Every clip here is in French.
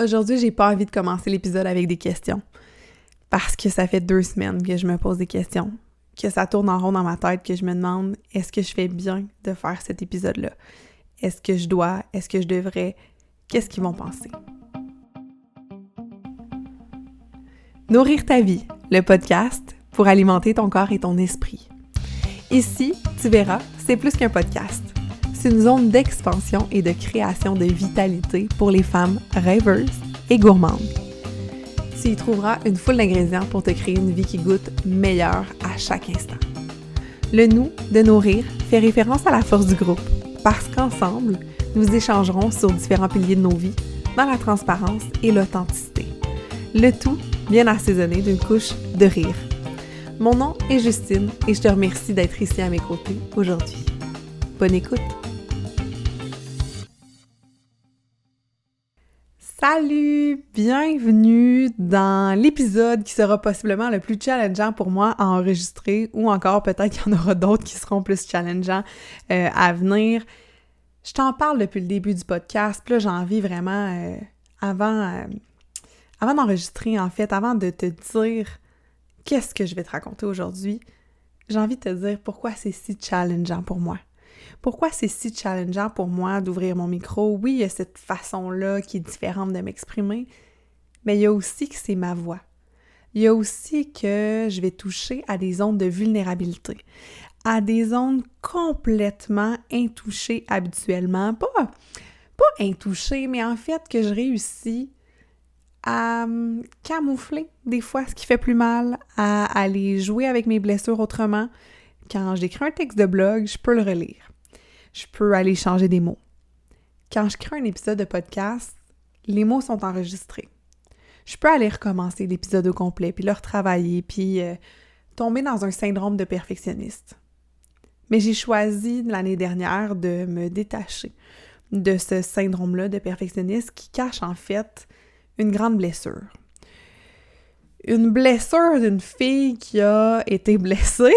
Aujourd'hui, j'ai pas envie de commencer l'épisode avec des questions. Parce que ça fait 2 semaines que je me pose des questions. Que ça tourne en rond dans ma tête, que je me demande est-ce que je fais bien de faire cet épisode-là? Est-ce que je dois? Est-ce que je devrais? Qu'est-ce qu'ils vont penser? Nourrir ta vie, le podcast pour alimenter ton corps et ton esprit. Ici, tu verras, c'est plus qu'un podcast. C'est une zone d'expansion et de création de vitalité pour les femmes rêveuses et gourmandes. Tu y trouveras une foule d'ingrédients pour te créer une vie qui goûte meilleure à chaque instant. Le nous de nourrir fait référence à la force du groupe, parce qu'ensemble, nous échangerons sur différents piliers de nos vies, dans la transparence et l'authenticité. Le tout bien assaisonné d'une couche de rire. Mon nom est Justine et je te remercie d'être ici à mes côtés aujourd'hui. Bonne écoute! Salut! Bienvenue dans l'épisode qui sera possiblement le plus challengeant pour moi à enregistrer, ou encore peut-être qu'il y en aura d'autres qui seront plus challengeants à venir. Je t'en parle depuis le début du podcast, puis là j'ai envie vraiment, avant d'enregistrer en fait, avant de te dire qu'est-ce que je vais te raconter aujourd'hui, j'ai envie de te dire pourquoi c'est si challengeant pour moi. Pourquoi c'est si challengeant pour moi d'ouvrir mon micro? Oui, il y a cette façon-là qui est différente de m'exprimer, mais il y a aussi que c'est ma voix. Il y a aussi que je vais toucher à des zones de vulnérabilité, à des zones complètement intouchées habituellement. Pas intouchées, mais en fait que je réussis à camoufler des fois ce qui fait plus mal, à aller jouer avec mes blessures autrement. Quand j'écris un texte de blog, je peux le relire. Je peux aller changer des mots. Quand je crée un épisode de podcast, les mots sont enregistrés. Je peux aller recommencer l'épisode au complet, puis le retravailler, puis tomber dans un syndrome de perfectionniste. Mais j'ai choisi l'année dernière de me détacher de ce syndrome-là de perfectionniste qui cache en fait une grande blessure. Une blessure d'une fille qui a été blessée,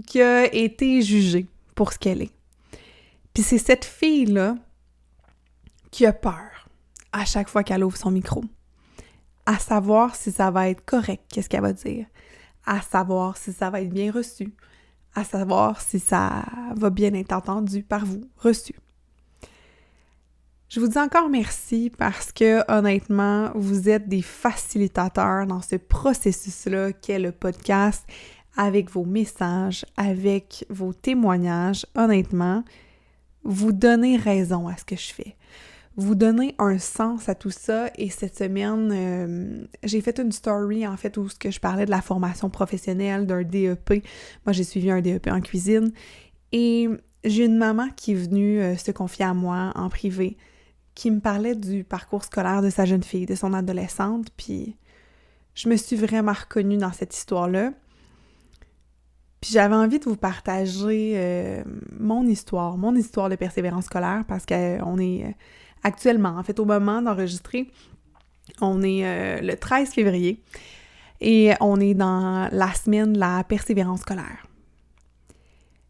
qui a été jugée pour ce qu'elle est. Puis c'est cette fille-là qui a peur à chaque fois qu'elle ouvre son micro. À savoir si ça va être correct, qu'est-ce qu'elle va dire. À savoir si ça va être bien reçu. À savoir si ça va bien être entendu par vous, reçu. Je vous dis encore merci parce que, honnêtement, vous êtes des facilitateurs dans ce processus-là qu'est le podcast, avec vos messages, avec vos témoignages. Honnêtement, vous donnez raison à ce que je fais. Vous donnez un sens à tout ça, et cette semaine, j'ai fait une story, en fait, où je parlais de la formation professionnelle, d'un DEP. Moi, j'ai suivi un DEP en cuisine, et j'ai une maman qui est venue se confier à moi en privé, qui me parlait du parcours scolaire de sa jeune fille, de son adolescente, puis je me suis vraiment reconnue dans cette histoire-là. Puis j'avais envie de vous partager mon histoire de persévérance scolaire, parce qu'on est actuellement, en fait, au moment d'enregistrer, on est le 13 février, et on est dans la semaine de la persévérance scolaire.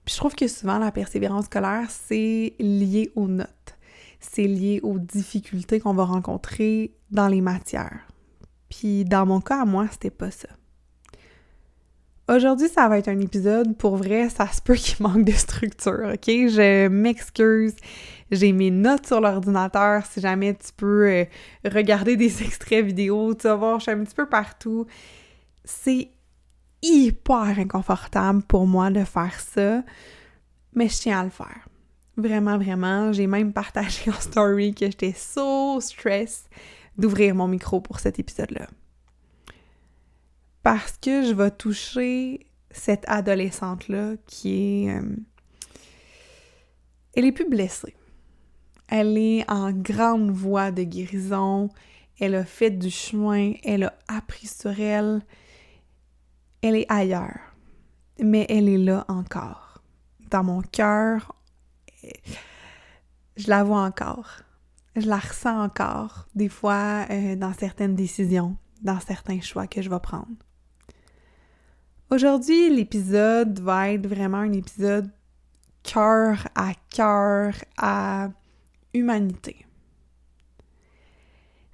Puis je trouve que souvent, la persévérance scolaire, c'est lié aux notes. C'est lié aux difficultés qu'on va rencontrer dans les matières. Puis dans mon cas, à moi, c'était pas ça. Aujourd'hui, ça va être un épisode, pour vrai, ça se peut qu'il manque de structure, OK? Je m'excuse, j'ai mes notes sur l'ordinateur, si jamais tu peux regarder des extraits vidéo, tu vas voir, je suis un petit peu partout. C'est hyper inconfortable pour moi de faire ça, mais je tiens à le faire. Vraiment, vraiment. J'ai même partagé en story que j'étais so stress d'ouvrir mon micro pour cet épisode-là. Parce que je vais toucher cette adolescente-là qui est... elle est plus blessée. Elle est en grande voie de guérison. Elle a fait du chemin. Elle a appris sur elle. Elle est ailleurs. Mais elle est là encore. Dans mon cœur, je la vois encore. Je la ressens encore, des fois, dans certaines décisions, dans certains choix que je vais prendre. Aujourd'hui, l'épisode va être vraiment un épisode cœur à humanité.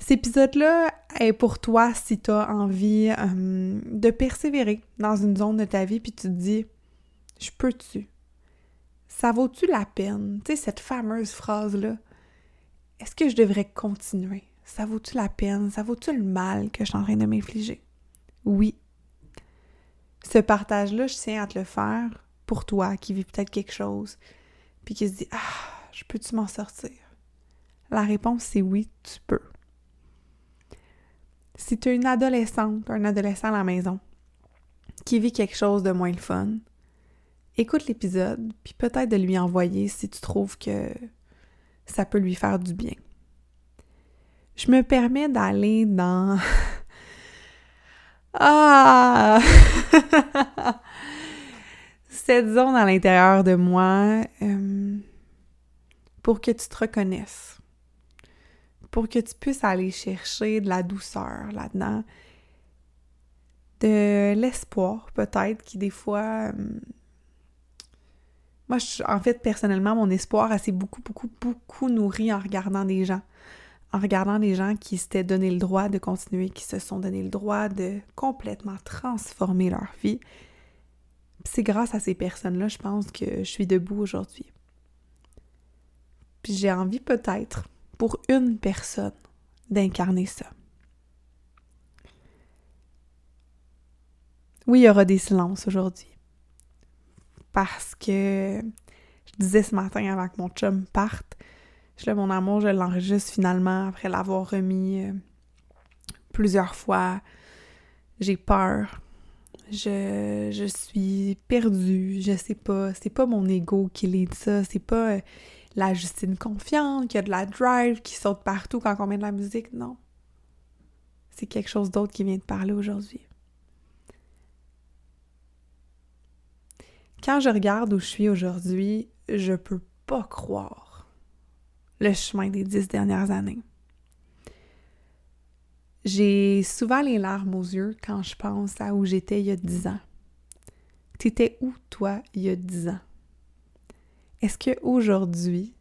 Cet épisode-là est pour toi si tu as envie de persévérer dans une zone de ta vie puis tu te dis « Je peux-tu? Ça vaut-tu la peine? » Tu sais, cette fameuse phrase-là. Est-ce que je devrais continuer? Ça vaut-tu la peine? Ça vaut-tu le mal que je suis en train de m'infliger? Oui. Ce partage-là, je tiens à te le faire pour toi qui vis peut-être quelque chose puis qui se dit « Ah, je peux-tu m'en sortir? » La réponse, c'est oui, tu peux. Si tu as une adolescente, un adolescent à la maison qui vit quelque chose de moins le fun, écoute l'épisode, puis peut-être de lui envoyer si tu trouves que ça peut lui faire du bien. Je me permets d'aller dans... cette zone à l'intérieur de moi pour que tu te reconnaisses. Pour que tu puisses aller chercher de la douceur là-dedans, de l'espoir peut-être, qui des fois... Moi, en fait, personnellement, mon espoir, elle s'est beaucoup nourri en regardant des gens. En regardant des gens qui s'étaient donné le droit de continuer, qui se sont donné le droit de complètement transformer leur vie. Puis c'est grâce à ces personnes-là, je pense, que je suis debout aujourd'hui. Puis j'ai envie peut-être, pour une personne, d'incarner ça. Oui, il y aura des silences aujourd'hui. Parce que je disais ce matin avant que mon chum parte, mon amour, je l'enregistre finalement après l'avoir remis plusieurs fois. J'ai peur. Je suis perdue. Je sais pas. C'est pas mon ego qui lead ça. C'est pas la Justine confiante, qui a de la drive, qui saute partout quand on met de la musique. Non. C'est quelque chose d'autre qui vient de parler aujourd'hui. Quand je regarde où je suis aujourd'hui, je peux pas croire le chemin des 10 dernières années. J'ai souvent les larmes aux yeux quand je pense à où j'étais il y a 10 ans. T'étais où, toi, il y a 10 ans? Est-ce qu'aujourd'hui,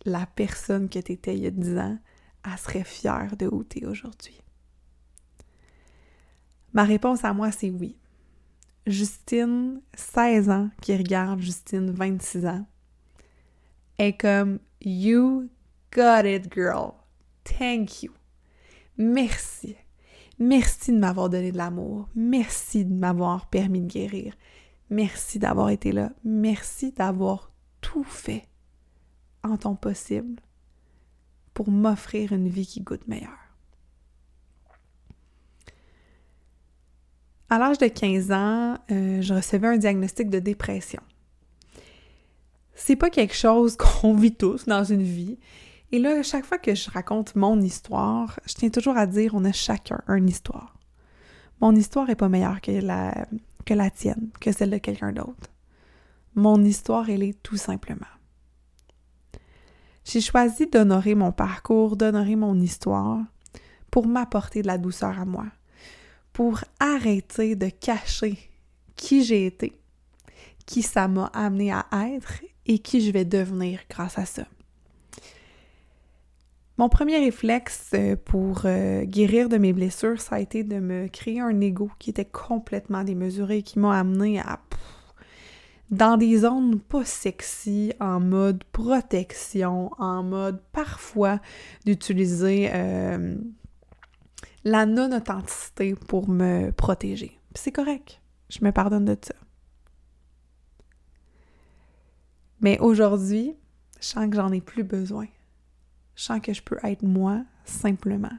la personne que t'étais il y a 10 ans, elle serait fière de où t'es aujourd'hui? Ma réponse à moi, c'est oui. Justine, 16 ans, qui regarde Justine, 26 ans, est comme « You got it, girl. Thank you. Merci. Merci de m'avoir donné de l'amour. Merci de m'avoir permis de guérir. Merci d'avoir été là. Merci d'avoir tout fait en ton possible pour m'offrir une vie qui goûte meilleure. » À l'âge de 15 ans, je recevais un diagnostic de dépression. C'est pas quelque chose qu'on vit tous dans une vie. Et là, chaque fois que je raconte mon histoire, je tiens toujours à dire on a chacun une histoire. Mon histoire est pas meilleure que la tienne, que celle de quelqu'un d'autre. Mon histoire, elle est tout simplement. J'ai choisi d'honorer mon parcours, d'honorer mon histoire pour m'apporter de la douceur à moi, pour arrêter de cacher qui j'ai été, qui ça m'a amené à être et qui je vais devenir grâce à ça. Mon premier réflexe pour guérir de mes blessures, ça a été de me créer un ego qui était complètement démesuré, qui m'a amené à dans des zones pas sexy, en mode protection, en mode parfois d'utiliser la non-authenticité pour me protéger. Puis c'est correct, je me pardonne de ça. Mais aujourd'hui, je sens que j'en ai plus besoin. Je sens que je peux être moi, simplement.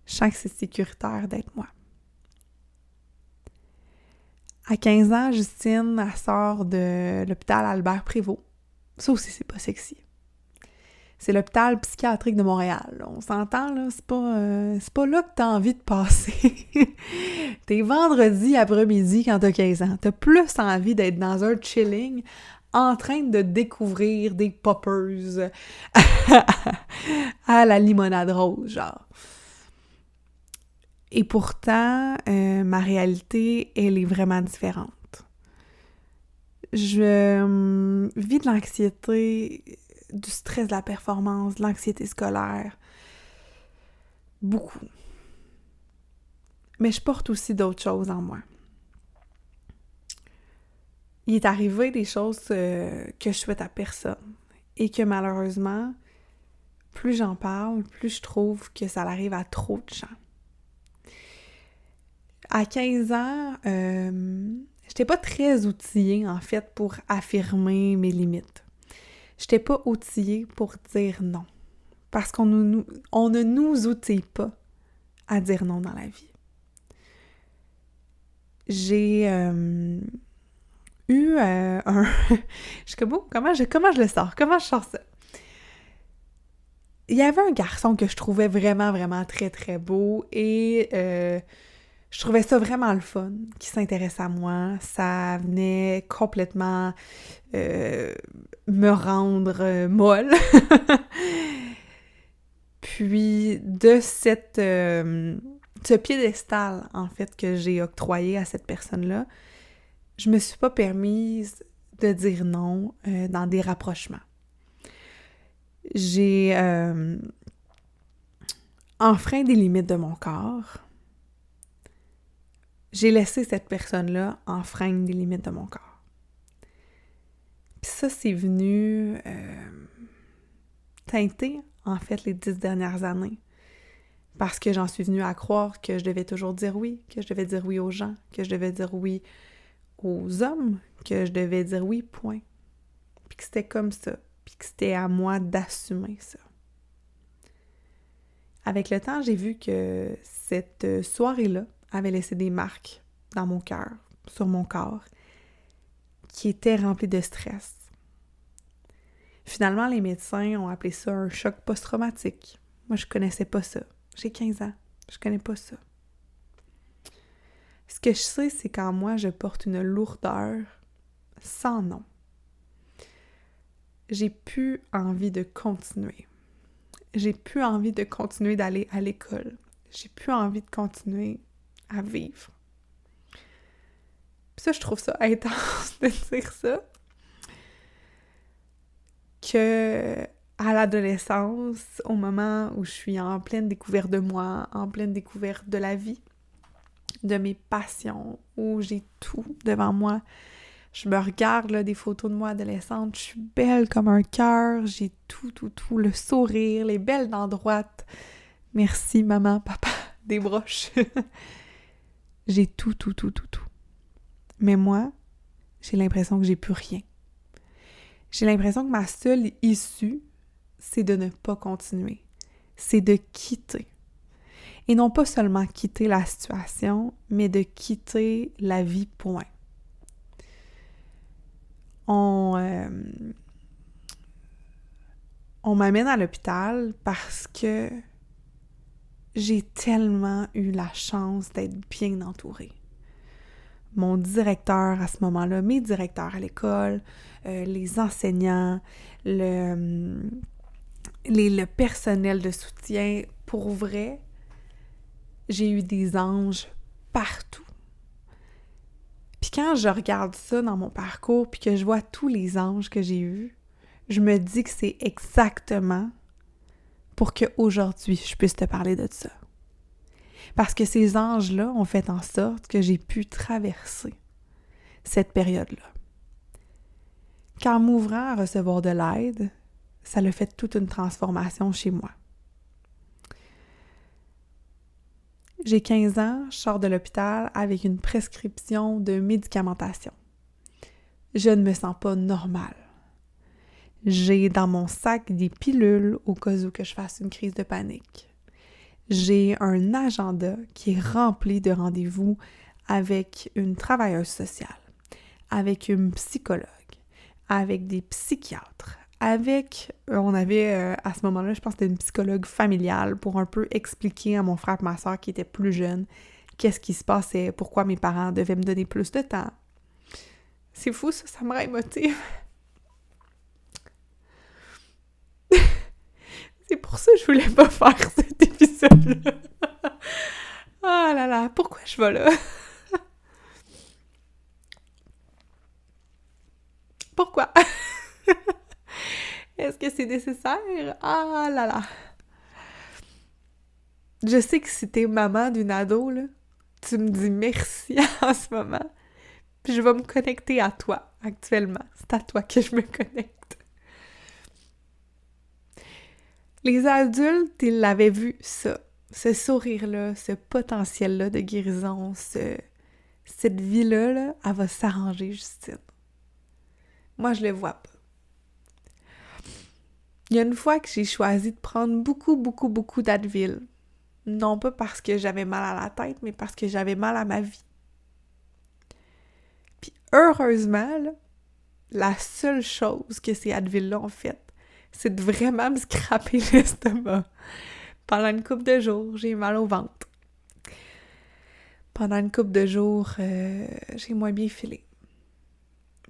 Je sens que c'est sécuritaire d'être moi. À 15 ans, Justine, elle sort de l'hôpital Albert Prévost. Ça aussi, c'est pas sexy. C'est l'hôpital psychiatrique de Montréal. On s'entend, là, c'est pas là que t'as envie de passer. T'es vendredi après-midi quand t'as 15 ans. T'as plus envie d'être dans un chilling en train de découvrir des poppers à la limonade rose, genre. Et pourtant, ma réalité, elle est vraiment différente. Je vis de l'anxiété, du stress de la performance, de l'anxiété scolaire. beaucoup. Mais je porte aussi d'autres choses en moi. Il est arrivé des choses que je souhaite à personne et que malheureusement, plus j'en parle, plus je trouve que ça arrive à trop de gens. À 15 ans, j'étais pas très outillée, en fait, pour affirmer mes limites. J'étais pas outillée pour dire non. Parce qu'on ne nous outille pas à dire non dans la vie. J'ai eu un... je sais pas, comment je le sors? Comment je sors ça? Il y avait un garçon que je trouvais vraiment, vraiment très, très beau et je trouvais ça vraiment le fun, qui s'intéresse à moi. Ça venait complètement me rendre molle. Puis de ce piédestal, en fait, que j'ai octroyé à cette personne-là, je me suis pas permise de dire non dans des rapprochements. J'ai enfreint des limites de mon corps. J'ai laissé cette personne-là enfreindre des limites de mon corps. Puis ça, c'est venu teinter, en fait, les 10 dernières années. Parce que j'en suis venue à croire que je devais toujours dire oui, que je devais dire oui aux gens, que je devais dire oui aux hommes, que je devais dire oui, point. Puis que c'était comme ça, puis que c'était à moi d'assumer ça. Avec le temps, j'ai vu que cette soirée-là avait laissé des marques dans mon cœur, sur mon corps, qui étaient remplies de stress. Finalement, les médecins ont appelé ça un choc post-traumatique. Moi, je connaissais pas ça. J'ai 15 ans, je connais pas ça. Ce que je sais, c'est qu'en moi, je porte une lourdeur sans nom. J'ai plus envie de continuer. J'ai plus envie de continuer d'aller à l'école. J'ai plus envie de continuer à vivre. Puis ça, je trouve ça intense de dire ça. Que à l'adolescence, au moment où je suis en pleine découverte de moi, en pleine découverte de la vie, de mes passions, où j'ai tout devant moi. Je me regarde, là, des photos de moi adolescente, je suis belle comme un cœur, j'ai tout, le sourire, les belles dents droites. Merci, maman, papa, des broches. J'ai tout. Mais moi, j'ai l'impression que j'ai plus rien. J'ai l'impression que ma seule issue, c'est de ne pas continuer. C'est de quitter. Et non pas seulement quitter la situation, mais de quitter la vie, point. On m'amène à l'hôpital parce que j'ai tellement eu la chance d'être bien entourée. Mon directeur à ce moment-là, mes directeurs à l'école, les enseignants, le personnel de soutien, pour vrai, j'ai eu des anges partout. Puis quand je regarde ça dans mon parcours, puis que je vois tous les anges que j'ai eus, je me dis que c'est exactement pour qu'aujourd'hui, je puisse te parler de ça. Parce que ces anges-là ont fait en sorte que j'ai pu traverser cette période-là. Qu'en m'ouvrant à recevoir de l'aide, ça a fait toute une transformation chez moi. J'ai 15 ans, je sors de l'hôpital avec une prescription de médicamentation. Je ne me sens pas normale. J'ai dans mon sac des pilules au cas où que je fasse une crise de panique. J'ai un agenda qui est rempli de rendez-vous avec une travailleuse sociale, avec une psychologue, avec des psychiatres, on avait à ce moment-là, je pense que c'était une psychologue familiale pour un peu expliquer à mon frère et ma soeur qui étaient plus jeunes qu'est-ce qui se passait, pourquoi mes parents devaient me donner plus de temps. C'est fou, ça me rend émotive. C'est pour ça que je voulais pas faire cet épisode-là. Ah là là, pourquoi je vais là? Pourquoi? Est-ce que c'est nécessaire? Ah là là. Je sais que si t'es maman d'une ado, là, tu me dis merci en ce moment, puis je vais me connecter à toi actuellement. C'est à toi que je me connecte. Les adultes, ils l'avaient vu, ça. Ce sourire-là, ce potentiel-là de guérison, cette vie-là, là, elle va s'arranger, Justine. Moi, je le vois pas. Il y a une fois que j'ai choisi de prendre beaucoup d'Advil. Non pas parce que j'avais mal à la tête, mais parce que j'avais mal à ma vie. Puis heureusement, là, la seule chose que ces Advil-là ont fait, c'est de vraiment me scraper l'estomac. Pendant une couple de jours, j'ai mal au ventre. Pendant une couple de jours, j'ai moins bien filé.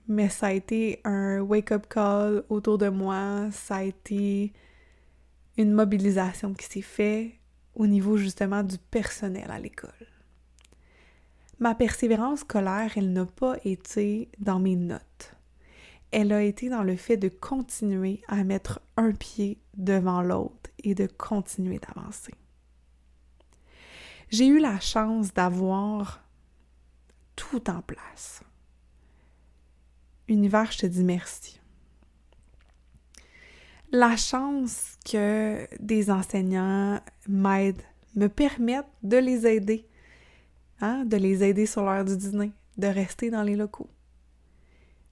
Mais ça a été un wake-up call autour de moi. Ça a été une mobilisation qui s'est faite au niveau justement du personnel à l'école. Ma persévérance scolaire, elle n'a pas été dans mes notes. Elle a été dans le fait de continuer à mettre un pied devant l'autre et de continuer d'avancer. J'ai eu la chance d'avoir tout en place. Univers, je te dis merci. La chance que des enseignants m'aident, me permettent de les aider, de les aider sur l'heure du dîner, de rester dans les locaux.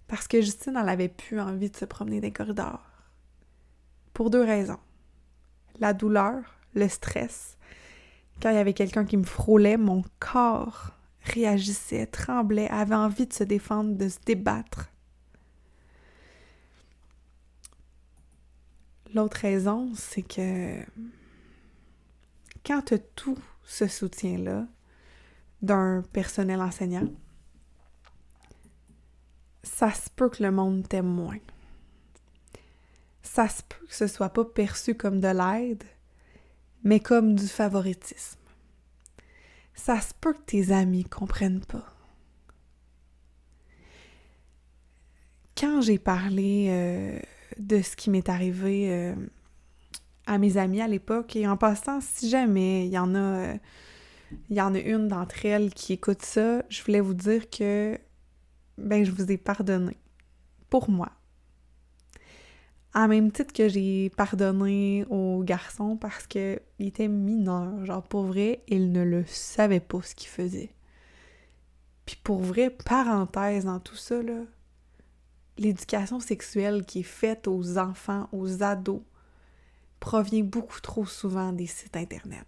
Parce que Justine, elle avait plus envie de se promener dans les corridors. Pour 2 raisons. La douleur, le stress. Quand il y avait quelqu'un qui me frôlait, mon corps réagissait, tremblait, avait envie de se défendre, de se débattre. L'autre raison, c'est que quand tu as tout ce soutien-là d'un personnel enseignant, ça se peut que le monde t'aime moins. Ça se peut que ce soit pas perçu comme de l'aide, mais comme du favoritisme. Ça se peut que tes amis comprennent pas. Quand j'ai parlé de ce qui m'est arrivé à mes amis à l'époque, et en passant, si jamais il y en a une d'entre elles qui écoute ça, je voulais vous dire que je vous ai pardonné. Pour moi. À même titre que j'ai pardonné au garçon parce qu'il était mineur. Genre, pour vrai, il ne le savait pas ce qu'il faisait. Puis pour vrai, parenthèse dans tout ça, là, l'éducation sexuelle qui est faite aux enfants, aux ados, provient beaucoup trop souvent des sites Internet.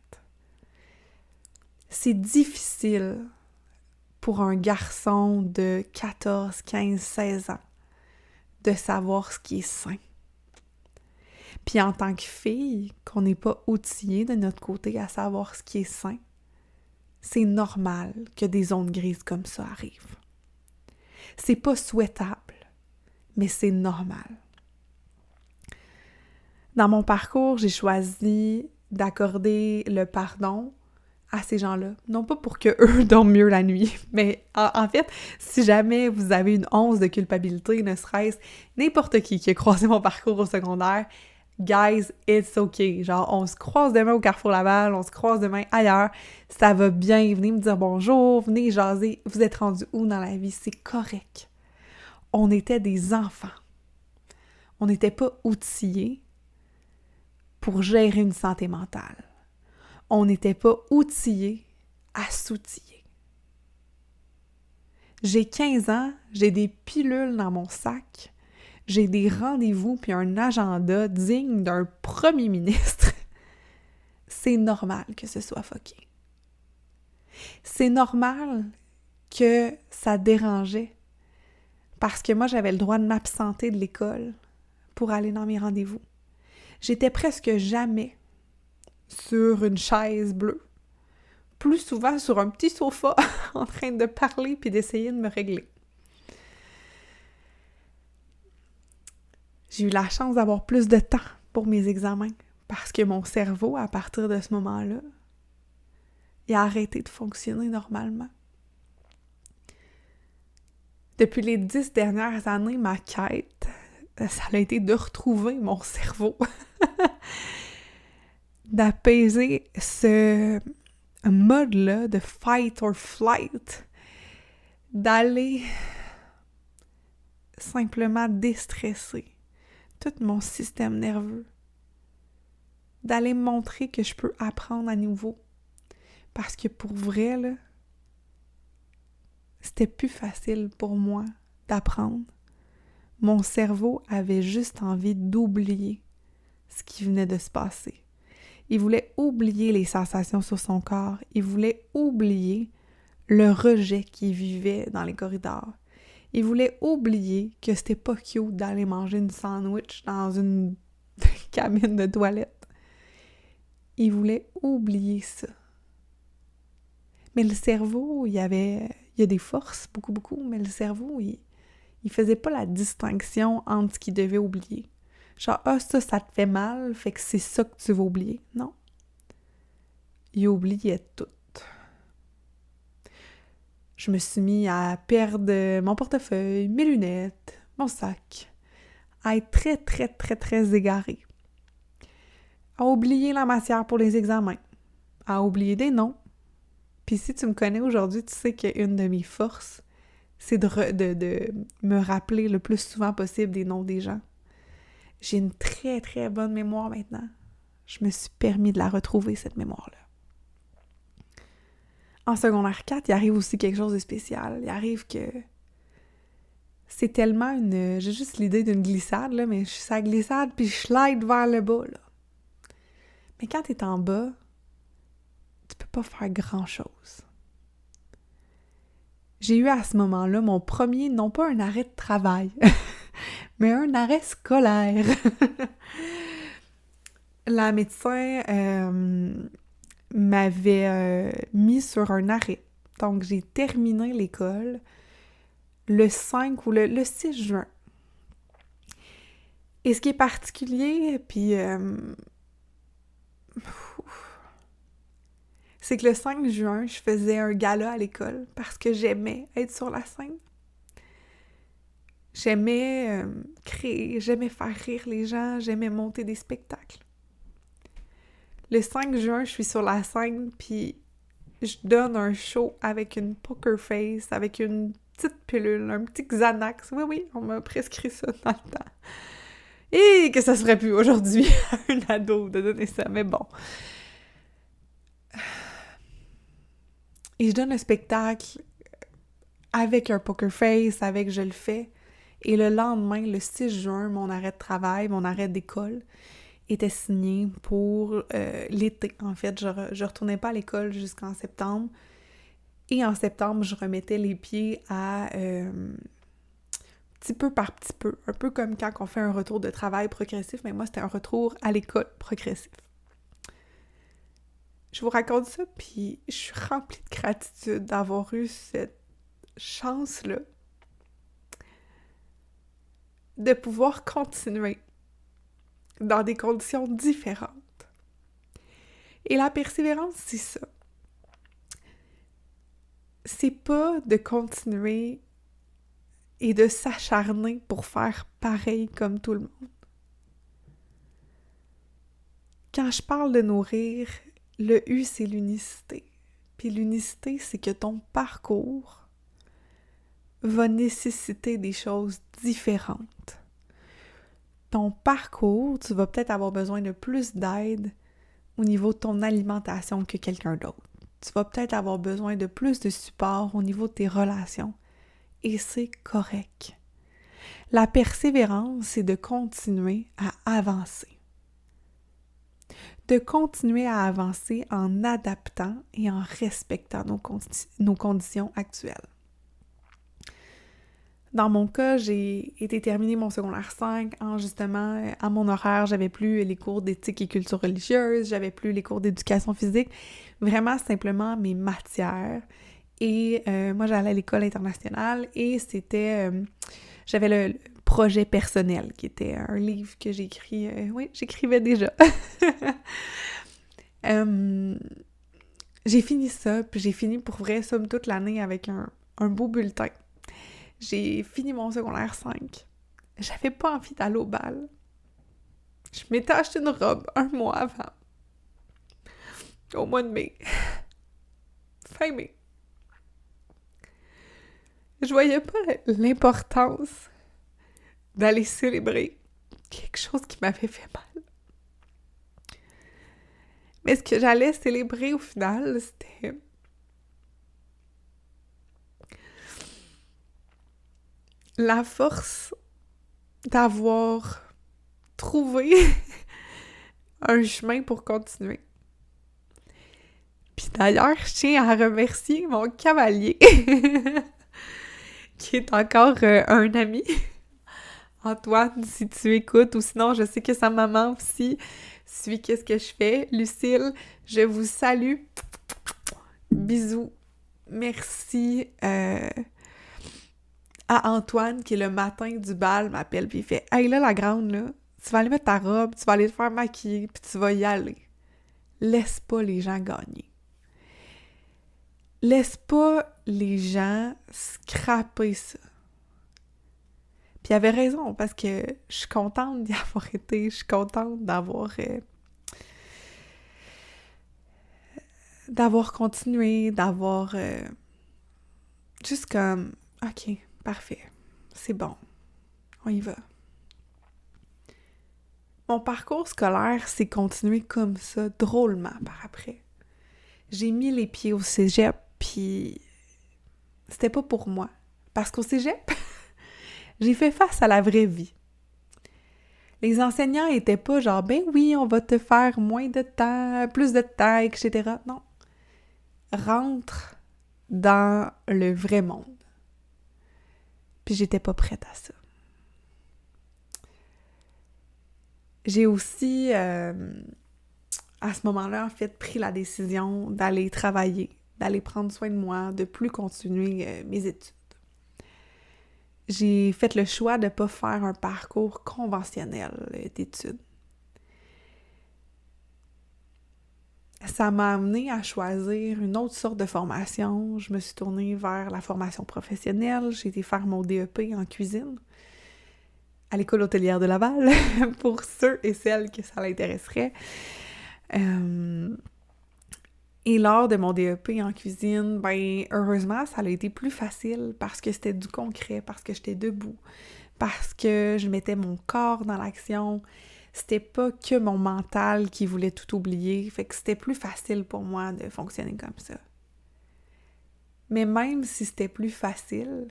C'est difficile pour un garçon de 14, 15, 16 ans de savoir ce qui est sain. Puis en tant que fille, qu'on n'est pas outillé de notre côté à savoir ce qui est sain, c'est normal que des zones grises comme ça arrivent. C'est pas souhaitable, mais c'est normal. Dans mon parcours, j'ai choisi d'accorder le pardon à ces gens-là. Non pas pour qu'eux dorment mieux la nuit, mais en fait, si jamais vous avez une once de culpabilité, ne serait-ce n'importe qui a croisé mon parcours au secondaire, guys, it's okay. Genre, on se croise demain au Carrefour Laval, on se croise demain ailleurs, ça va bien, venez me dire bonjour, venez jaser, vous êtes rendus où dans la vie, c'est correct. On était des enfants. On n'était pas outillés pour gérer une santé mentale. On n'était pas outillés à s'outiller. J'ai 15 ans, j'ai des pilules dans mon sac, j'ai des rendez-vous puis un agenda digne d'un premier ministre. C'est normal que ce soit fucké. C'est normal que ça dérangeait parce que moi, j'avais le droit de m'absenter de l'école pour aller dans mes rendez-vous. J'étais presque jamais sur une chaise bleue, plus souvent sur un petit sofa en train de parler puis d'essayer de me régler. J'ai eu la chance d'avoir plus de temps pour mes examens parce que mon cerveau, à partir de ce moment-là, il a arrêté de fonctionner normalement. Depuis les 10 dernières années, ma quête, ça a été de retrouver mon cerveau. d'apaiser ce mode-là de fight or flight, d'aller simplement déstresser tout mon système nerveux, d'aller me montrer que je peux apprendre à nouveau. Parce que pour vrai, là, c'était plus facile pour moi d'apprendre. Mon cerveau avait juste envie d'oublier ce qui venait de se passer. Il voulait oublier les sensations sur son corps. Il voulait oublier le rejet qu'il vivait dans les corridors. Il voulait oublier que c'était pas cute d'aller manger une sandwich dans une cabine de toilette. Il voulait oublier ça. Mais le cerveau, il y a des forces, beaucoup, mais le cerveau, il faisait pas la distinction entre ce qu'il devait oublier. Genre, ça te fait mal, fait que c'est ça que tu vas oublier. Non. Il oubliait tout. Je me suis mis à perdre mon portefeuille, mes lunettes, mon sac, à être très, très, très, très égarée. À oublier la matière pour les examens. À oublier des noms. Puis si tu me connais aujourd'hui, tu sais qu'une de mes forces, c'est de me rappeler le plus souvent possible des noms des gens. J'ai une très, très bonne mémoire maintenant. Je me suis permis de la retrouver, cette mémoire-là. En secondaire 4, il arrive aussi quelque chose de spécial. Il arrive que c'est tellement j'ai juste l'idée d'une glissade, là, mais je suis sur la glissade, puis je slide vers le bas, là. Mais quand t'es en bas, tu peux pas faire grand-chose. J'ai eu à ce moment-là mon premier, non pas un arrêt de travail, mais un arrêt scolaire. La médecin m'avait mis sur un arrêt. Donc, j'ai terminé l'école le 5 ou le 6 juin. Et ce qui est particulier, puis c'est que le 5 juin, je faisais un gala à l'école parce que j'aimais être sur la scène. J'aimais créer, j'aimais faire rire les gens, j'aimais monter des spectacles. Le 5 juin, je suis sur la scène, puis je donne un show avec une poker face, avec une petite pilule, un petit Xanax. Oui, on m'a prescrit ça dans le temps. Et que ça se ferait plus aujourd'hui à un ado de donner ça, mais bon. Et je donne un spectacle avec un poker face, avec je le fais. Et le lendemain, le 6 juin, mon arrêt de travail, mon arrêt d'école était signé pour l'été. En fait, je retournais pas à l'école jusqu'en septembre. Et en septembre, je remettais les pieds à petit peu par petit peu. Un peu comme quand on fait un retour de travail progressif, mais moi, c'était un retour à l'école progressif. Je vous raconte ça, puis je suis remplie de gratitude d'avoir eu cette chance-là de pouvoir continuer dans des conditions différentes. Et la persévérance, c'est ça. C'est pas de continuer et de s'acharner pour faire pareil comme tout le monde. Quand je parle de nourrir, le U, c'est l'unicité. Puis l'unicité, c'est que ton parcours va nécessiter des choses différentes. Ton parcours, tu vas peut-être avoir besoin de plus d'aide au niveau de ton alimentation que quelqu'un d'autre. Tu vas peut-être avoir besoin de plus de support au niveau de tes relations. Et c'est correct. La persévérance, c'est de continuer à avancer. De continuer à avancer en adaptant et en respectant nos conditions actuelles. Dans mon cas, j'ai été terminer mon secondaire 5 en justement, à mon horaire, j'avais plus les cours d'éthique et culture religieuse, j'avais plus les cours d'éducation physique, vraiment simplement mes matières. Et moi, j'allais à l'école internationale et c'était... j'avais le projet personnel qui était un livre que j'ai écrit... oui, j'écrivais déjà. J'ai fini ça, puis j'ai fini pour vrai, somme toute l'année avec un beau bulletin. J'ai fini mon secondaire 5. J'avais pas envie d'aller au bal. Je m'étais acheté une robe un mois avant. au mois de mai. Fin mai. Je voyais pas l'importance d'aller célébrer quelque chose qui m'avait fait mal. Mais ce que j'allais célébrer au final, c'était la force d'avoir trouvé un chemin pour continuer. Puis d'ailleurs, je tiens à remercier mon cavalier, qui est encore un ami. Antoine, si tu écoutes, ou sinon, je sais que sa maman aussi suit qu'est-ce que je fais. Lucille, je vous salue. Bisous. Merci à Antoine, qui le matin du bal m'appelle, puis il fait « Hey là, la grande, là, tu vas aller mettre ta robe, tu vas aller te faire maquiller, puis tu vas y aller. Laisse pas les gens gagner. Laisse pas les gens scraper ça. » Puis il avait raison, parce que je suis contente d'y avoir été, je suis contente d'avoir continué, d'avoir juste comme « OK, parfait, c'est bon, on y va. » Mon parcours scolaire s'est continué comme ça, drôlement, par après. J'ai mis les pieds au cégep, puis c'était pas pour moi. Parce qu'au cégep, j'ai fait face à la vraie vie. Les enseignants étaient pas genre « Ben oui, on va te faire moins de temps, plus de temps, etc. » Non. Rentre dans le vrai monde. Puis j'étais pas prête à ça. J'ai aussi, à ce moment-là, en fait, pris la décision d'aller travailler, d'aller prendre soin de moi, de plus continuer mes études. J'ai fait le choix de ne pas faire un parcours conventionnel d'études. Ça m'a amené à choisir une autre sorte de formation. Je me suis tournée vers la formation professionnelle. J'ai été faire mon DEP en cuisine à l'École hôtelière de Laval, pour ceux et celles que ça l'intéresserait. Et lors de mon DEP en cuisine, ben heureusement, ça a été plus facile parce que c'était du concret, parce que j'étais debout, parce que je mettais mon corps dans l'action. C'était pas que mon mental qui voulait tout oublier, fait que c'était plus facile pour moi de fonctionner comme ça. Mais même si c'était plus facile,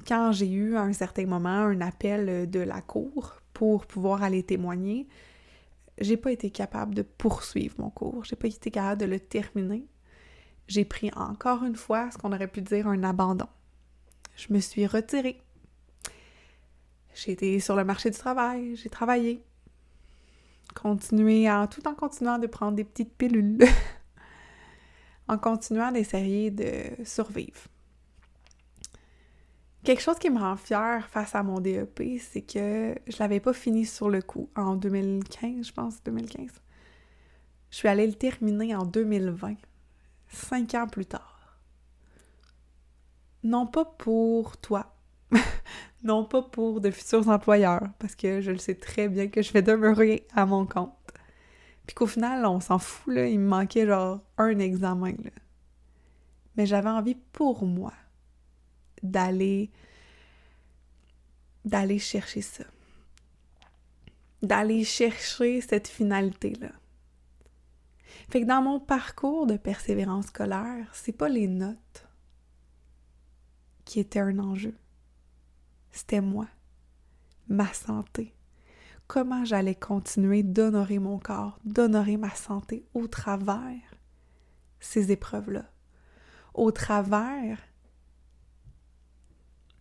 quand j'ai eu à un certain moment un appel de la cour pour pouvoir aller témoigner, j'ai pas été capable de poursuivre mon cours, j'ai pas été capable de le terminer. J'ai pris encore une fois ce qu'on aurait pu dire un abandon. Je me suis retirée. J'ai été sur le marché du travail, j'ai travaillé. Tout en continuant de prendre des petites pilules. En continuant d'essayer de survivre. Quelque chose qui me rend fière face à mon DEP, c'est que je l'avais pas fini sur le coup en 2015, je pense, 2015. Je suis allée le terminer en 2020, 5 ans plus tard. Non pas pour toi, non pas pour de futurs employeurs, parce que je le sais très bien que je vais demeurer à mon compte. Puis qu'au final, on s'en fout, là, il me manquait genre un examen, là. Mais j'avais envie pour moi d'aller chercher ça. D'aller chercher cette finalité-là. Fait que dans mon parcours de persévérance scolaire, c'est pas les notes qui étaient un enjeu. C'était moi, ma santé. Comment j'allais continuer d'honorer mon corps, d'honorer ma santé au travers ces épreuves-là. Au travers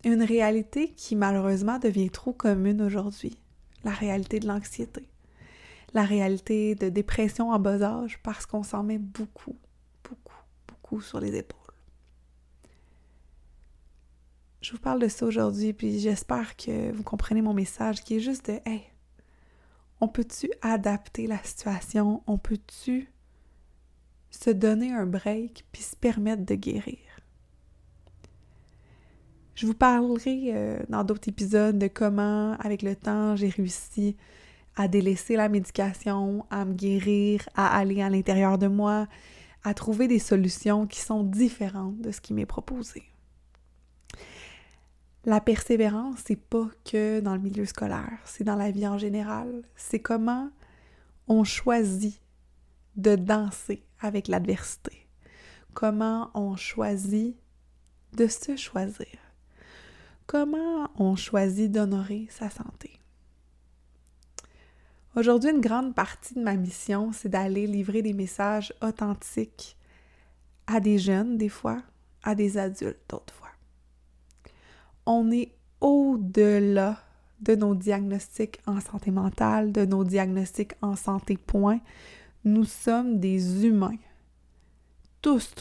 une réalité qui malheureusement devient trop commune aujourd'hui, la réalité de l'anxiété, la réalité de dépression en bas âge parce qu'on s'en met beaucoup, beaucoup, beaucoup sur les épaules. Je vous parle de ça aujourd'hui, puis j'espère que vous comprenez mon message qui est juste de « Hey, on peut-tu adapter la situation? On peut-tu se donner un break puis se permettre de guérir? » Je vous parlerai dans d'autres épisodes de comment, avec le temps, j'ai réussi à délaisser la médication, à me guérir, à aller à l'intérieur de moi, à trouver des solutions qui sont différentes de ce qui m'est proposé. La persévérance, c'est pas que dans le milieu scolaire, c'est dans la vie en général. C'est comment on choisit de danser avec l'adversité. Comment on choisit de se choisir. Comment on choisit d'honorer sa santé. Aujourd'hui, une grande partie de ma mission, c'est d'aller livrer des messages authentiques à des jeunes, des fois, à des adultes, d'autres fois. On est au-delà de nos diagnostics en santé mentale, de nos diagnostics en santé point. Nous sommes des humains. Tous.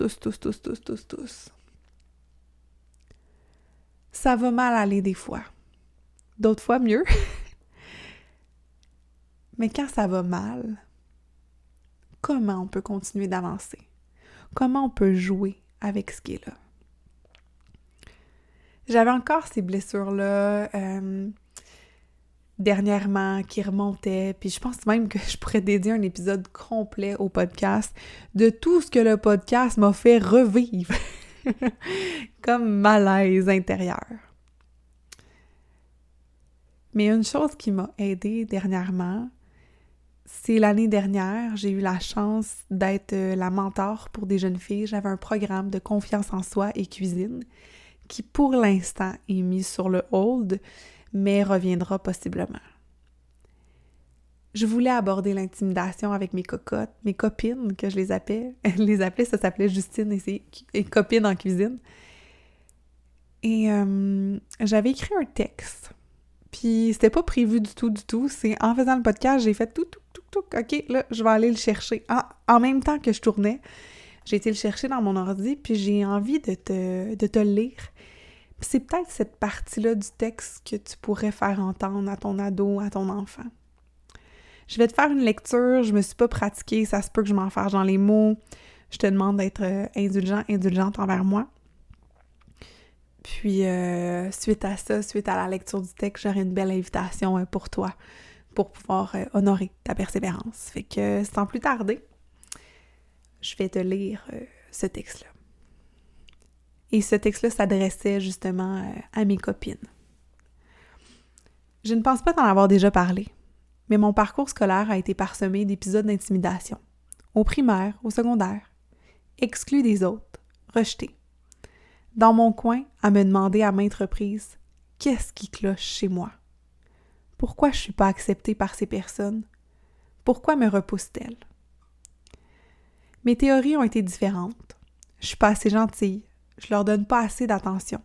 Ça va mal aller des fois. D'autres fois, mieux. Mais quand ça va mal, comment on peut continuer d'avancer? Comment on peut jouer avec ce qui est là? J'avais encore ces blessures-là dernièrement qui remontaient, puis je pense même que je pourrais dédier un épisode complet au podcast de tout ce que le podcast m'a fait revivre comme malaise intérieur. Mais une chose qui m'a aidée dernièrement, c'est l'année dernière, j'ai eu la chance d'être la mentor pour des jeunes filles. J'avais un programme de confiance en soi et cuisine qui, pour l'instant, est mis sur le hold, mais reviendra possiblement. Je voulais aborder l'intimidation avec mes cocottes, mes copines, que je les appelais. Ça s'appelait Justine et copine en cuisine. Et j'avais écrit un texte. Puis c'était pas prévu du tout. C'est en faisant le podcast, j'ai fait tout. OK, là, je vais aller le chercher. En même temps que je tournais, j'ai été le chercher dans mon ordi, puis j'ai envie de te le lire. Puis c'est peut-être cette partie-là du texte que tu pourrais faire entendre à ton ado, à ton enfant. Je vais te faire une lecture, je me suis pas pratiquée, ça se peut que je m'en fasse dans les mots. Je te demande d'être indulgente envers moi. Puis, suite à ça, suite à la lecture du texte, j'aurai une belle invitation pour toi, pour pouvoir honorer ta persévérance. Fait que, sans plus tarder, je vais te lire ce texte-là. Et ce texte-là s'adressait justement à mes copines. Je ne pense pas t'en avoir déjà parlé, mais mon parcours scolaire a été parsemé d'épisodes d'intimidation. Au primaire, au secondaire, exclu des autres, rejeté. Dans mon coin, à me demander à maintes reprises « Qu'est-ce qui cloche chez moi? Pourquoi je ne suis pas acceptée par ces personnes? Pourquoi me repoussent-elles? » Mes théories ont été différentes. Je suis pas assez gentille. Je leur donne pas assez d'attention.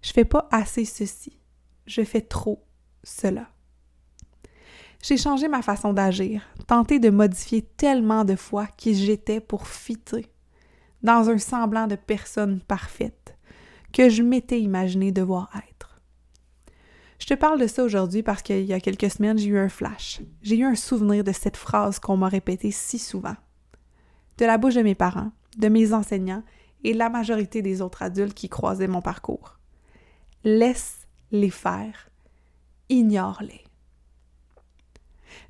Je fais pas assez ceci. Je fais trop cela. J'ai changé ma façon d'agir, tenté de modifier tellement de fois qui j'étais pour fitter dans un semblant de personne parfaite que je m'étais imaginé devoir être. Je te parle de ça aujourd'hui parce qu'il y a quelques semaines, j'ai eu un flash. J'ai eu un souvenir de cette phrase qu'on m'a répétée si souvent. De la bouche de mes parents, de mes enseignants et de la majorité des autres adultes qui croisaient mon parcours. Laisse-les faire. Ignore-les.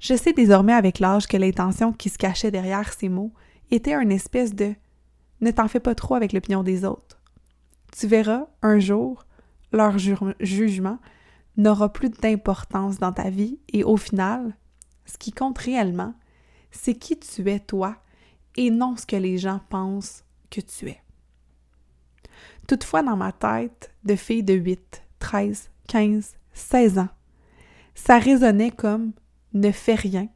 Je sais désormais avec l'âge que l'intention qui se cachait derrière ces mots était une espèce de « ne t'en fais pas trop avec l'opinion des autres ». Tu verras, un jour, leur jugement n'aura plus d'importance dans ta vie et au final, ce qui compte réellement, c'est qui tu es toi et non ce que les gens pensent que tu es. Toutefois, dans ma tête de fille de 8, 13, 15, 16 ans, ça résonnait comme « ne fais rien,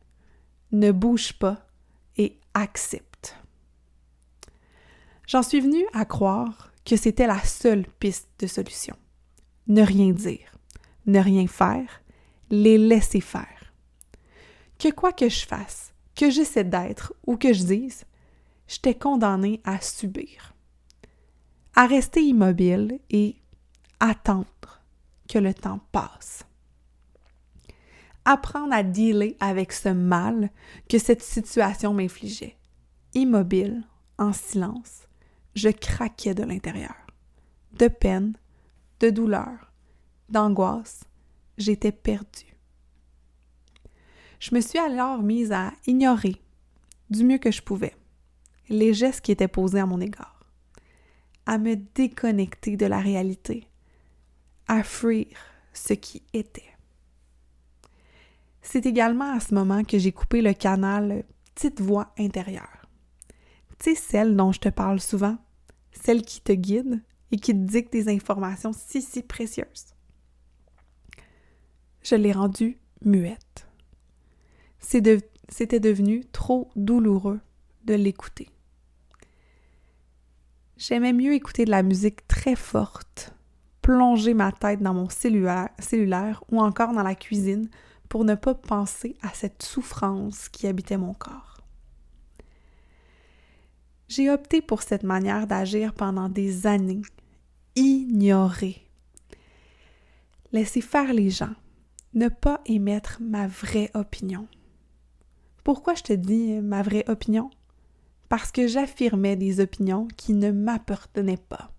ne bouge pas et accepte ». J'en suis venue à croire que c'était la seule piste de solution. Ne rien dire, ne rien faire, les laisser faire. Que quoi que je fasse, que j'essaie d'être ou que je dise, j'étais condamnée à subir, à rester immobile et attendre que le temps passe. Apprendre à dealer avec ce mal que cette situation m'infligeait. Immobile, en silence, je craquais de l'intérieur. De peine, de douleur, d'angoisse, j'étais perdue. Je me suis alors mise à ignorer, du mieux que je pouvais, les gestes qui étaient posés à mon égard, à me déconnecter de la réalité, à fuir ce qui était. C'est également à ce moment que j'ai coupé le canal petite voix intérieure. Tu sais, celle dont je te parle souvent, celle qui te guide et qui te dicte des informations si précieuses. Je l'ai rendue muette. C'était devenu trop douloureux de l'écouter. J'aimais mieux écouter de la musique très forte, plonger ma tête dans mon cellulaire ou encore dans la cuisine pour ne pas penser à cette souffrance qui habitait mon corps. J'ai opté pour cette manière d'agir pendant des années. Ignorer. Laisser faire les gens. Ne pas émettre ma vraie opinion. Pourquoi je te dis ma vraie opinion? Parce que j'affirmais des opinions qui ne m'appartenaient pas.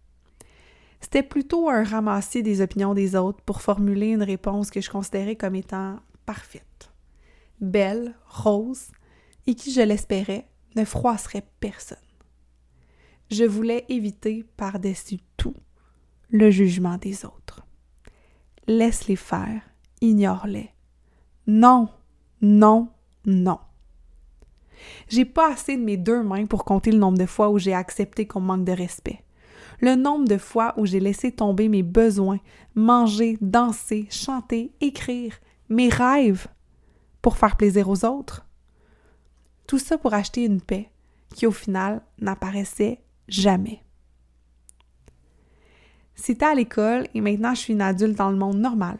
C'était plutôt un ramassis des opinions des autres pour formuler une réponse que je considérais comme étant parfaite, belle, rose, et qui, je l'espérais, ne froisserait personne. Je voulais éviter par-dessus tout le jugement des autres. Laisse-les faire, ignore-les. Non, non, non. J'ai pas assez de mes 2 mains pour compter le nombre de fois où j'ai accepté qu'on me manque de respect. Le nombre de fois où j'ai laissé tomber mes besoins, manger, danser, chanter, écrire, mes rêves, pour faire plaisir aux autres. Tout ça pour acheter une paix qui, au final, n'apparaissait jamais. C'était à l'école et maintenant je suis une adulte dans le monde normal.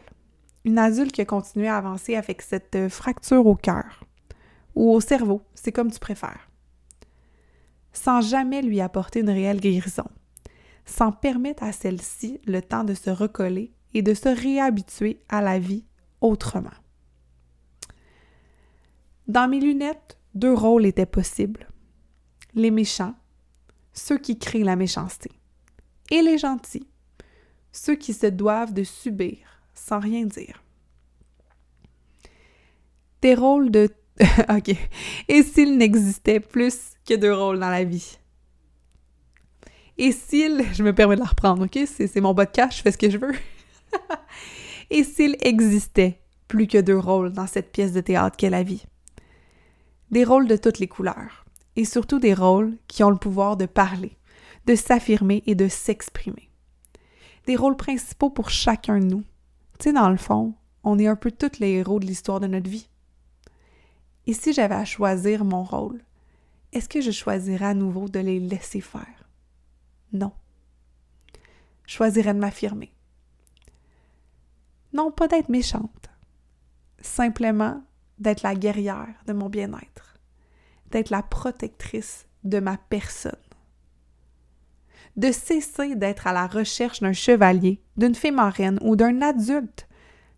Une adulte qui a continué à avancer avec cette fracture au cœur ou au cerveau, c'est comme tu préfères. Sans jamais lui apporter une réelle guérison. Sans permettre à celle-ci le temps de se recoller et de se réhabituer à la vie autrement. Dans mes lunettes, 2 rôles étaient possibles. Les méchants, ceux qui créent la méchanceté, et les gentils, ceux qui se doivent de subir sans rien dire. Des rôles de... OK. Et s'il n'existait plus que 2 rôles dans la vie? Et s'il... Je me permets de la reprendre, OK? C'est mon podcast, je fais ce que je veux. Et s'il existait plus que 2 rôles dans cette pièce de théâtre qu'est la vie? Des rôles de toutes les couleurs. Et surtout des rôles qui ont le pouvoir de parler, de s'affirmer et de s'exprimer. Des rôles principaux pour chacun de nous. Tu sais, dans le fond, on est un peu tous les héros de l'histoire de notre vie. Et si j'avais à choisir mon rôle, est-ce que je choisirais à nouveau de les laisser faire? Non. Je choisirais de m'affirmer. Non, pas d'être méchante. Simplement d'être la guerrière de mon bien-être. D'être la protectrice de ma personne. De cesser d'être à la recherche d'un chevalier, d'une fée marraine ou d'un adulte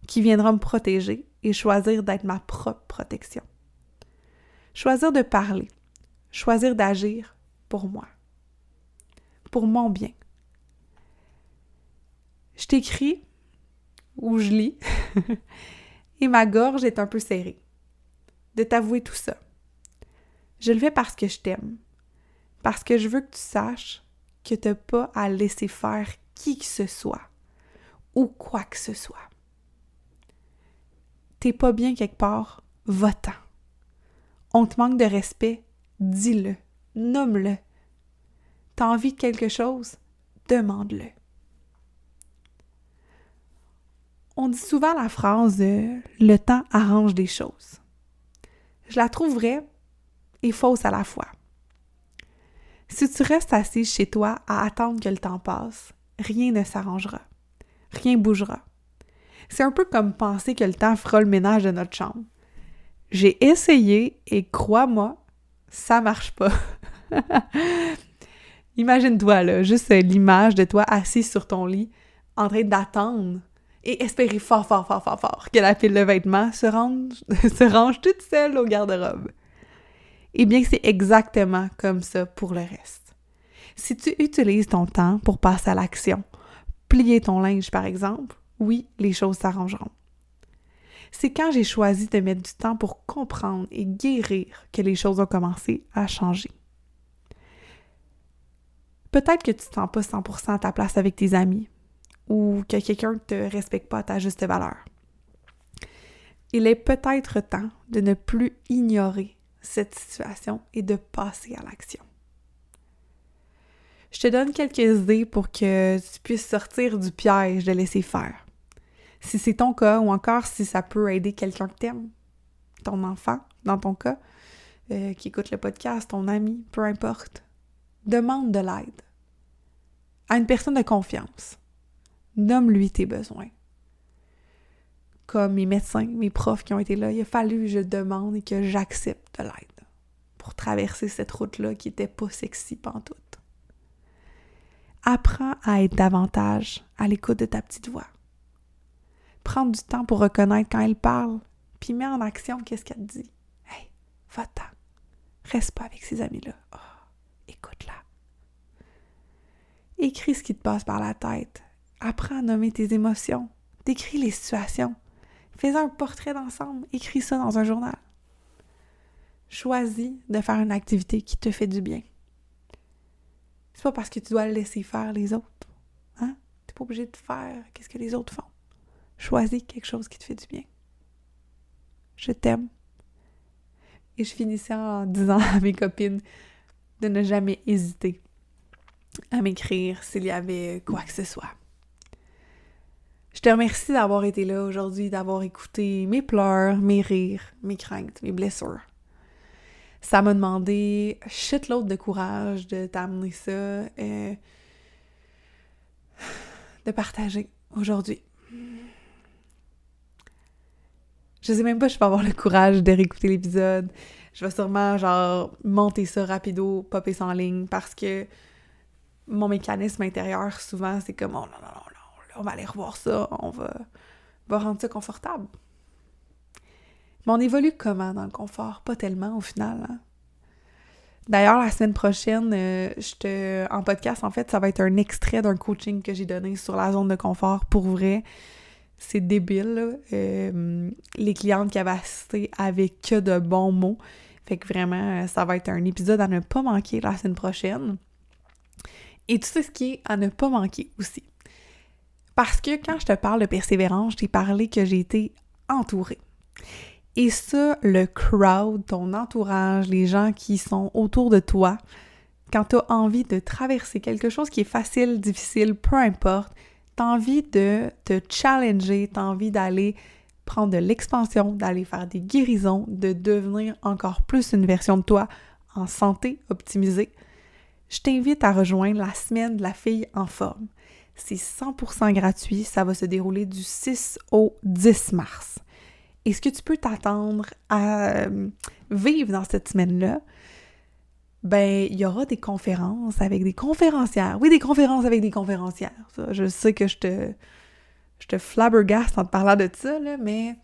qui viendra me protéger et choisir d'être ma propre protection. Choisir de parler, choisir d'agir pour moi, pour mon bien. Je t'écris ou je lis et ma gorge est un peu serrée de t'avouer tout ça. Je le fais parce que je t'aime, parce que je veux que tu saches que tu n'as pas à laisser faire qui que ce soit ou quoi que ce soit. T'es pas bien quelque part, va-t'en. On te manque de respect, dis-le, nomme-le. T'as envie de quelque chose, demande-le. On dit souvent la phrase « le temps arrange des choses ». Je la trouve vraie et fausse à la fois. Si tu restes assise chez toi à attendre que le temps passe, rien ne s'arrangera. Rien bougera. C'est un peu comme penser que le temps fera le ménage de notre chambre. J'ai essayé et crois-moi, ça marche pas. Imagine-toi là, juste l'image de toi assis sur ton lit, en train d'attendre et espérer fort que la pile de vêtements se range toute seule au garde-robe. Eh bien, c'est exactement comme ça pour le reste. Si tu utilises ton temps pour passer à l'action, plier ton linge par exemple, oui, les choses s'arrangeront. C'est quand j'ai choisi de mettre du temps pour comprendre et guérir que les choses ont commencé à changer. Peut-être que tu ne te sens pas 100% à ta place avec tes amis ou que quelqu'un ne te respecte pas à ta juste valeur. Il est peut-être temps de ne plus ignorer cette situation et de passer à l'action. Je te donne quelques idées pour que tu puisses sortir du piège de laisser faire. Si c'est ton cas ou encore si ça peut aider quelqu'un que t'aimes, ton enfant, dans ton cas, qui écoute le podcast, ton ami, peu importe, demande de l'aide à une personne de confiance. Nomme-lui tes besoins. Comme mes médecins, mes profs qui ont été là, il a fallu que je demande et que j'accepte de l'aide pour traverser cette route-là qui était pas sexy pantoute. Apprends à être davantage à l'écoute de ta petite voix. Prends du temps pour reconnaître quand elle parle, puis mets en action qu'est-ce qu'elle te dit. Hey, va-t'en. Reste pas avec ces amis-là. Oh, écoute-la. Écris ce qui te passe par la tête. Apprends à nommer tes émotions. Décris les situations. Fais un portrait d'ensemble. Écris ça dans un journal. Choisis de faire une activité qui te fait du bien. C'est pas parce que tu dois laisser faire les autres. Hein? T'es pas obligé de faire ce que les autres font. Choisis quelque chose qui te fait du bien. Je t'aime. Et je finissais en disant à mes copines de ne jamais hésiter à m'écrire s'il y avait quoi que ce soit. Je te remercie d'avoir été là aujourd'hui, d'avoir écouté mes pleurs, mes rires, mes craintes, mes blessures. Ça m'a demandé shitload de courage de t'amener ça, de partager aujourd'hui. Je sais même pas si je vais avoir le courage de réécouter l'épisode. Je vais sûrement, monter ça rapido, popper ça en ligne, parce que mon mécanisme intérieur, souvent, c'est comme « Oh non, on va aller revoir ça, on va rendre ça confortable. » Mais on évolue comment dans le confort? Pas tellement, au final, hein? D'ailleurs, la semaine prochaine, en podcast, en fait, ça va être un extrait d'un coaching que j'ai donné sur la zone de confort. Pour vrai, c'est débile, là. Les clientes qui avaient assisté avaient que de bons mots. Fait que vraiment, ça va être un épisode à ne pas manquer la semaine prochaine. Et tu sais ce qui est à ne pas manquer aussi. Parce que quand je te parle de persévérance, je t'ai parlé que j'ai été entourée. Et ça, le crowd, ton entourage, les gens qui sont autour de toi, quand tu as envie de traverser quelque chose qui est facile, difficile, peu importe, tu as envie de te challenger, tu as envie d'aller prendre de l'expansion, d'aller faire des guérisons, de devenir encore plus une version de toi en santé optimisée, je t'invite à rejoindre la semaine de la fille en forme. C'est 100% gratuit, ça va se dérouler du 6 au 10 mars. Et ce que tu peux t'attendre à vivre dans cette semaine-là, il y aura des conférences avec des conférencières. Oui, des conférences avec des conférencières. Ça, je sais que je te flabbergaste en te parlant de ça, là, mais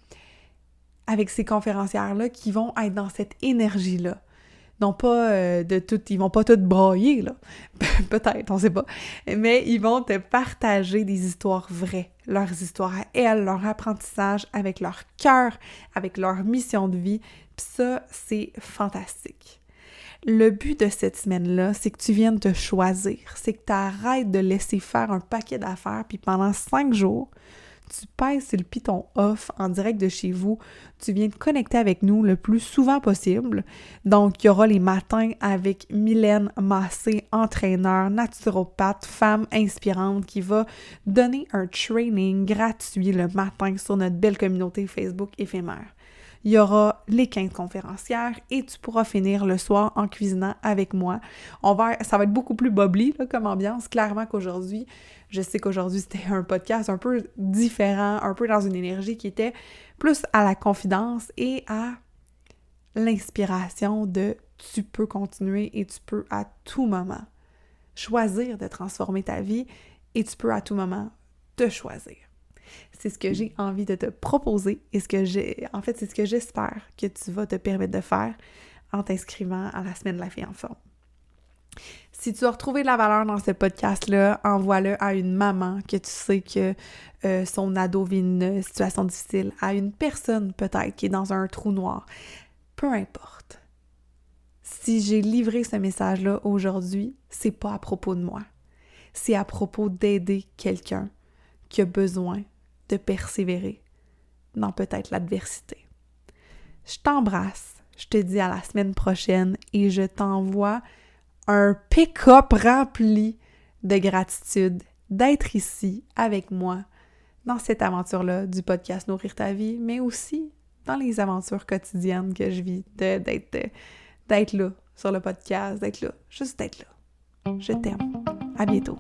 avec ces conférencières-là qui vont être dans cette énergie-là. Non pas ils vont pas toutes brailler, là. Peut-être, on sait pas. Mais ils vont te partager des histoires vraies, leurs histoires à elles, leur apprentissage avec leur cœur, avec leur mission de vie. Puis ça, c'est fantastique. Le but de cette semaine-là, c'est que tu viennes te choisir. C'est que tu arrêtes de laisser faire un paquet d'affaires, puis pendant 5 jours, tu pèses sur le piton off en direct de chez vous. Tu viens te connecter avec nous le plus souvent possible. Donc, il y aura les matins avec Mylène Massé, entraîneur, naturopathe, femme inspirante qui va donner un training gratuit le matin sur notre belle communauté Facebook éphémère. Il y aura les 15 conférencières et tu pourras finir le soir en cuisinant avec moi. Ça va être beaucoup plus bubbly là, comme ambiance, clairement qu'aujourd'hui. Je sais qu'aujourd'hui, c'était un podcast un peu différent, un peu dans une énergie qui était plus à la confidence et à l'inspiration de tu peux continuer et tu peux à tout moment choisir de transformer ta vie et tu peux à tout moment te choisir. C'est ce que j'ai envie de te proposer et c'est ce que j'espère que tu vas te permettre de faire en t'inscrivant à la semaine de la fille en forme. Si tu as retrouvé de la valeur dans ce podcast-là, envoie-le à une maman que tu sais que son ado vit une situation difficile, à une personne peut-être qui est dans un trou noir. Peu importe. Si j'ai livré ce message-là aujourd'hui, c'est pas à propos de moi. C'est à propos d'aider quelqu'un qui a besoin de persévérer dans peut-être l'adversité. Je t'embrasse, je te dis à la semaine prochaine et je t'envoie un pick-up rempli de gratitude d'être ici avec moi dans cette aventure-là du podcast Nourrir ta vie, mais aussi dans les aventures quotidiennes que je vis, d'être là sur le podcast, d'être là, juste d'être là. Je t'aime. À bientôt.